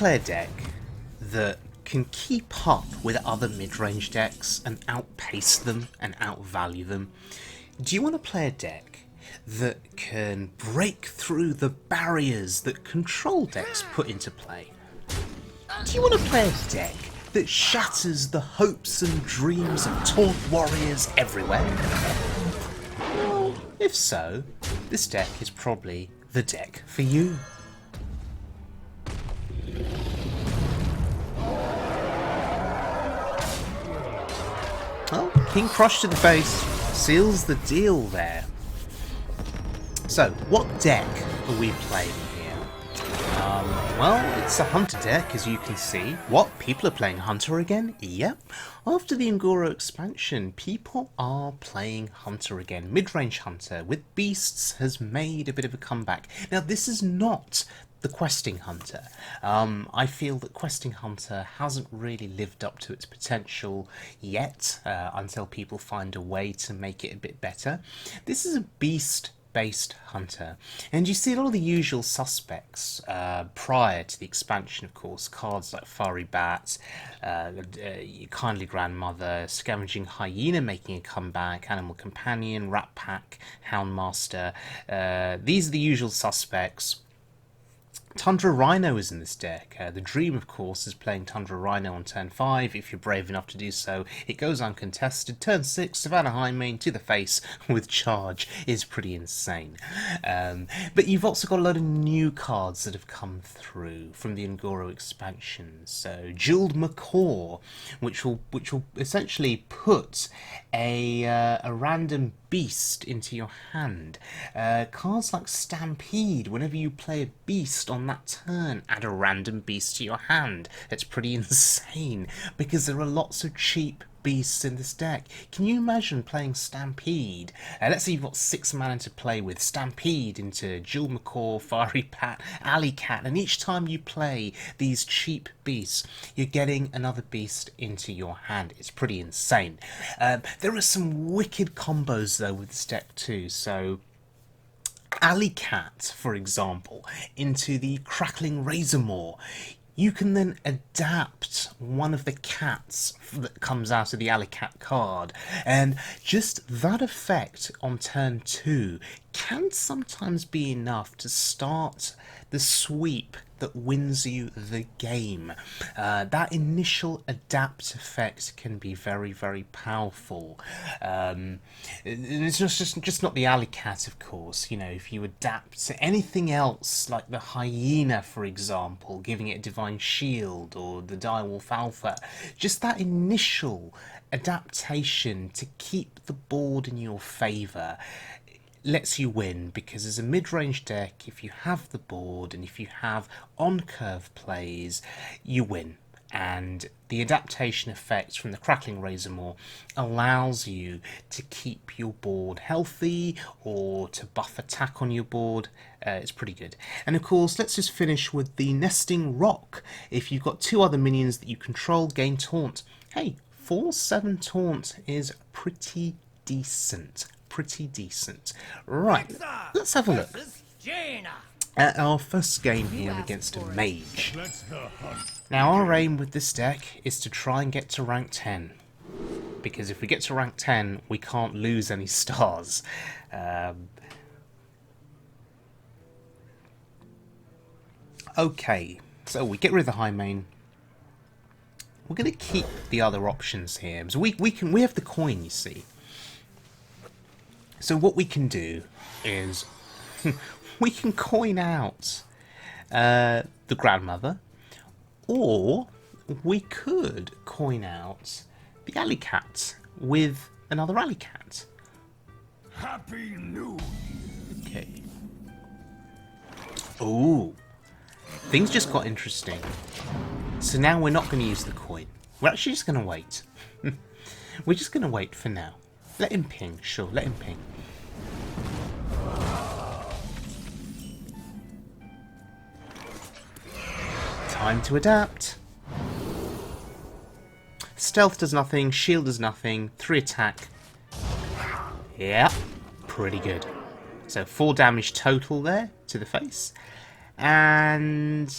play a deck that can keep up with other mid-range decks and outpace them and outvalue them? Do you want to play a deck that can break through the barriers that control decks put into play? Do you want to play a deck that shatters the hopes and dreams of taunt warriors everywhere? Well, if so, this deck is probably the deck for you. Well, King Crush to the face seals the deal there. So, what deck are we playing here? Well, it's a Hunter deck, as you can see. What? People are playing Hunter again? Yep. After the Un'Goro expansion, people are playing Hunter again. Midrange Hunter with Beasts has made a bit of a comeback. Now, this is not the Questing Hunter. I feel that Questing Hunter hasn't really lived up to its potential yet, until people find a way to make it a bit better. This is a Beast-based Hunter, and you see a lot of the usual suspects prior to the expansion, of course. Cards like Fiery Bat, Kindly Grandmother, Scavenging Hyena making a comeback, Animal Companion, Rat Pack, Houndmaster. These are the usual suspects. Tundra Rhino is in this deck. The dream, of course, is playing Tundra Rhino on turn 5, if you're brave enough to do so. It goes uncontested. Turn 6, Savannah Highmane to the face with charge is pretty insane. But you've also got a lot of new cards that have come through from the Un'Goro expansion. So, Jeweled Macaw, which will essentially put a random beast into your hand. Cards like Stampede, whenever you play a beast on that turn, add a random beast to your hand. It's pretty insane because there are lots of cheap beasts in this deck. Can you imagine playing Stampede? Let's say you've got 6 mana to play with. Stampede into Jewel Macaw, Fiery Pat, Alley Cat, and each time you play these cheap beasts, you're getting another beast into your hand. It's pretty insane. There are some wicked combos though with this deck too. So Alley Cat, for example, into the Crackling Razormaw. You can then adapt one of the cats that comes out of the Alley Cat card, and just that effect on turn 2 can sometimes be enough to start the sweep that wins you the game. That initial adapt effect can be very, very powerful. It's just not the Alley Cat, of course. You know, if you adapt to anything else, like the Hyena, for example, giving it a Divine Shield, or the Direwolf Alpha, just that initial adaptation to keep the board in your favour lets you win, because as a mid-range deck, if you have the board and if you have on-curve plays, you win. And the adaptation effect from the Crackling Razormaw allows you to keep your board healthy or to buff attack on your board. It's pretty good. And of course, let's just finish with the Nesting Rock. If you've got 2 other minions that you control, gain Taunt. Hey, 4/7 Taunt is pretty decent. Right, let's have a look at our first game here against a mage. Now, our aim with this deck is to try and get to rank 10, because if we get to rank 10 we can't lose any stars. Okay, so we get rid of the Highmane. We're going to keep the other options here, so we have the coin, you see. So what we can do is we can coin out the Grandmother, or we could coin out the Alley Cat with another Alley Cat. Happy New Year. Okay. Ooh. Things just got interesting. So now we're not going to use the coin. We're actually just going to wait. We're just going to wait for now. Let him ping, sure, let him ping. Time to adapt. Stealth does nothing, shield does nothing, 3 attack. Yeah, pretty good. So 4 damage total there to the face. And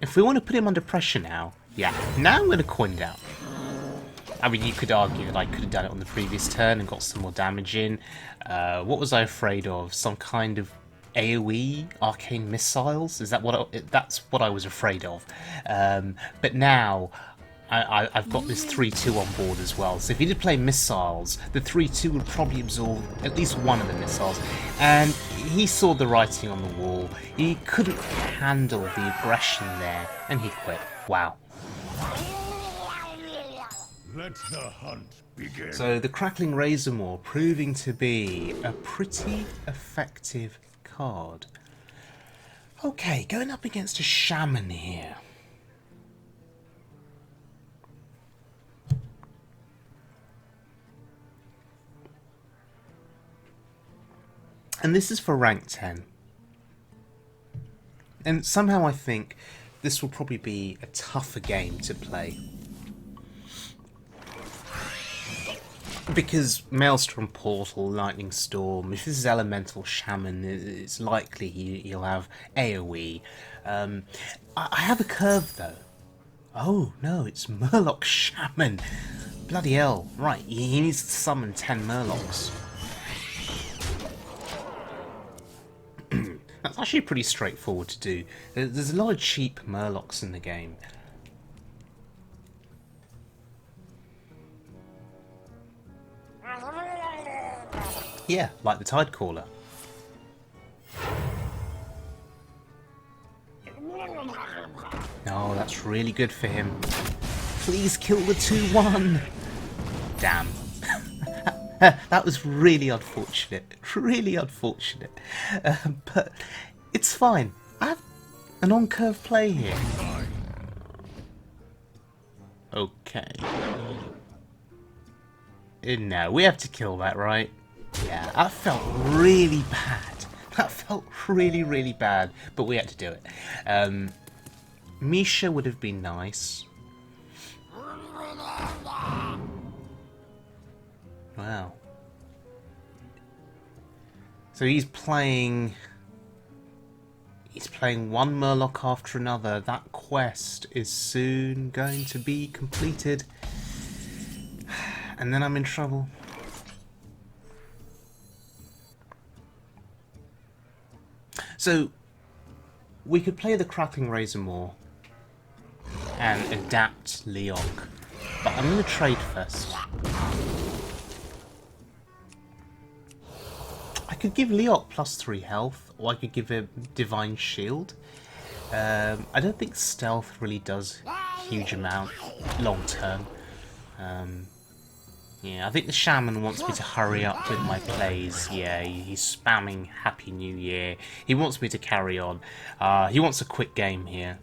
if we want to put him under pressure now, yeah, now I'm going to coin down. I mean, you could argue that I could have done it on the previous turn and got some more damage in. What was I afraid of? Some kind of AoE, arcane missiles? Is that what? That's what I was afraid of. But now I've got this 3-2 on board as well. So if he did play missiles, the 3-2 would probably absorb at least one of the missiles. And he saw the writing on the wall. He couldn't handle the aggression there, and he quit. Wow. Let the hunt begin. So the Crackling Razormaw proving to be a pretty effective card. Okay, going up against a Shaman here. And this is for rank 10. And somehow I think this will probably be a tougher game to play. Because Maelstrom Portal, Lightning Storm, if this is Elemental Shaman, it's likely he'll have AoE. I have a curve though. Oh no, it's Murloc Shaman. Bloody hell. Right, he needs to summon 10 Murlocs. That's actually pretty straightforward to do. There's a lot of cheap Murlocs in the game. Yeah, like the Tidecaller. Oh, that's really good for him. Please kill the 2-1. Damn. That was really unfortunate. Really unfortunate. But it's fine. I have an on-curve play here. Okay. No, we have to kill that, right? Yeah, that felt really bad. That felt really, really bad, but we had to do it. Misha would have been nice. Wow. So he's playing one Murloc after another. That quest is soon going to be completed. And then I'm in trouble. So, we could play the Crackling Razormaw and adapt Leok, but I'm going to trade first. I could give Leok +3 health, or I could give him Divine Shield. I don't think Stealth really does a huge amount long term. Yeah, I think the Shaman wants me to hurry up with my plays. Yeah, he's spamming Happy New Year. He wants me to carry on. He wants a quick game here.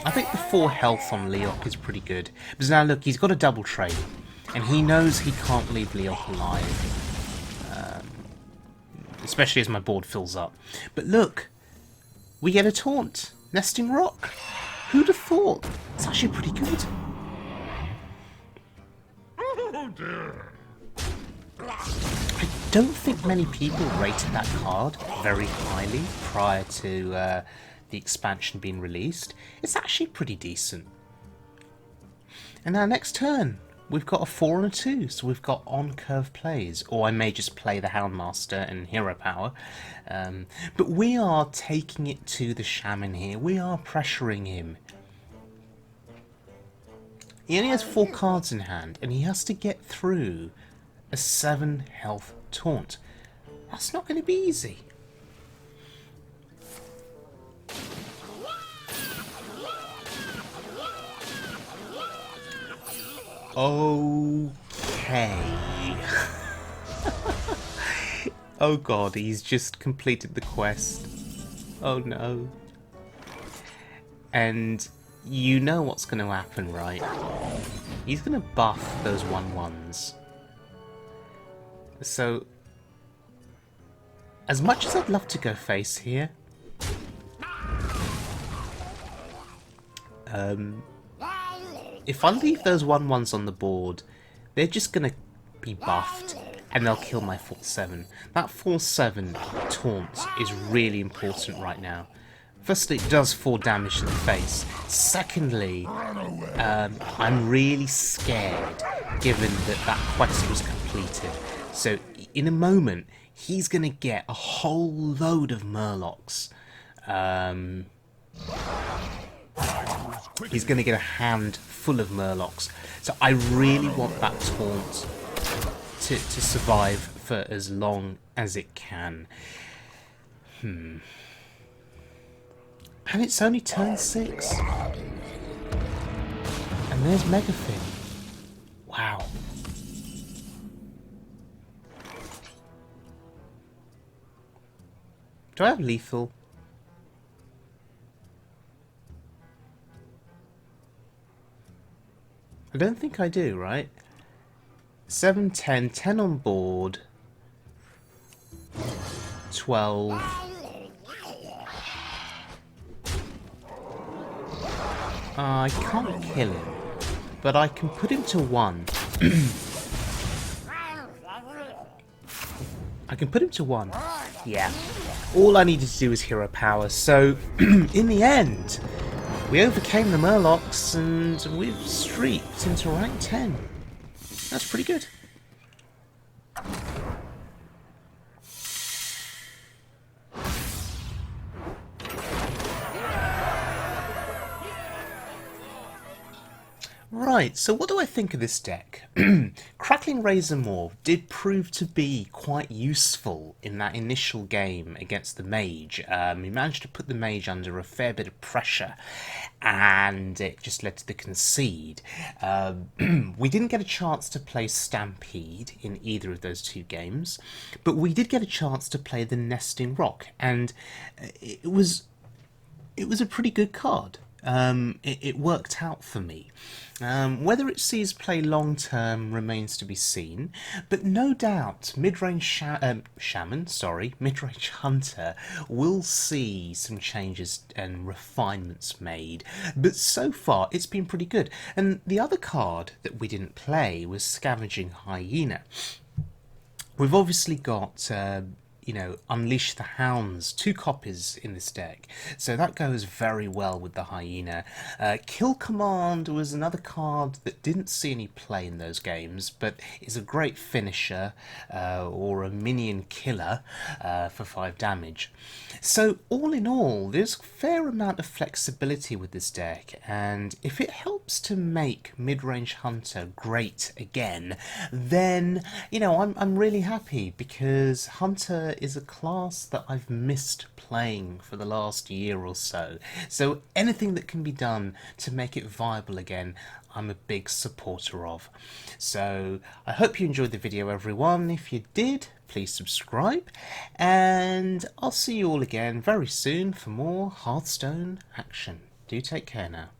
I think the 4 health on Leok is pretty good. Because now look, he's got a double trade. And he knows he can't leave Leok alive. Especially as my board fills up. But look, we get a taunt. Nesting Rock. Who'd have thought? It's actually pretty good. Oh dear. I don't think many people rated that card very highly prior to the expansion being released. It's actually pretty decent. And now next turn, we've got a 4 and a 2, so we've got on-curve plays. Or I may just play the Houndmaster and Hero Power. But we are taking it to the Shaman here. We are pressuring him. He only has 4 cards in hand, and he has to get through a 7 health taunt. That's not going to be easy. Okay. Oh god, he's just completed the quest. Oh no. And you know what's going to happen, right? He's going to buff those 1/1s. So, as much as I'd love to go face here, if I leave those 1/1s on the board, they're just going to be buffed. and they'll kill my 4/7. That 4/7 taunt is really important right now. Firstly, it does 4 damage to the face. Secondly, I'm really scared given that that quest was completed. So in a moment, he's going to get a whole load of Murlocs. He's going to get a hand full of Murlocs. So I really want that taunt to survive for as long as it can. And it's only turn 6. And there's Megafin. Wow. Do I have lethal? I don't think I do, right? 7, 10, 10 on board. 12. I can't kill him, but I can put him to 1. I can put him to 1. Yeah. All I needed to do was hero power, so in the end, we overcame the Murlocs and we've streaked into rank 10. That's pretty good. Right, so what do I think of this deck? Crackling Razormaw did prove to be quite useful in that initial game against the mage. He managed to put the mage under a fair bit of pressure, and it just led to the concede. We didn't get a chance to play Stampede in either of those 2 games, but we did get a chance to play the Nesting Rock, and it was a pretty good card. It worked out for me. Whether it sees play long term remains to be seen, but no doubt Midrange Shaman, Midrange Hunter will see some changes and refinements made, but so far it's been pretty good. And the other card that we didn't play was Scavenging Hyena. We've obviously got Unleash the Hounds, 2 copies in this deck, so that goes very well with the Hyena. Kill Command was another card that didn't see any play in those games, but is a great finisher or a minion killer for 5 damage. So all in all, there's a fair amount of flexibility with this deck, and if it helps to make Midrange Hunter great again, then I'm really happy, because Hunter is a class that I've missed playing for the last year or so. So anything that can be done to make it viable again, I'm a big supporter of. So I hope you enjoyed the video, everyone. If you did, please subscribe, and I'll see you all again very soon for more Hearthstone action. Do take care now.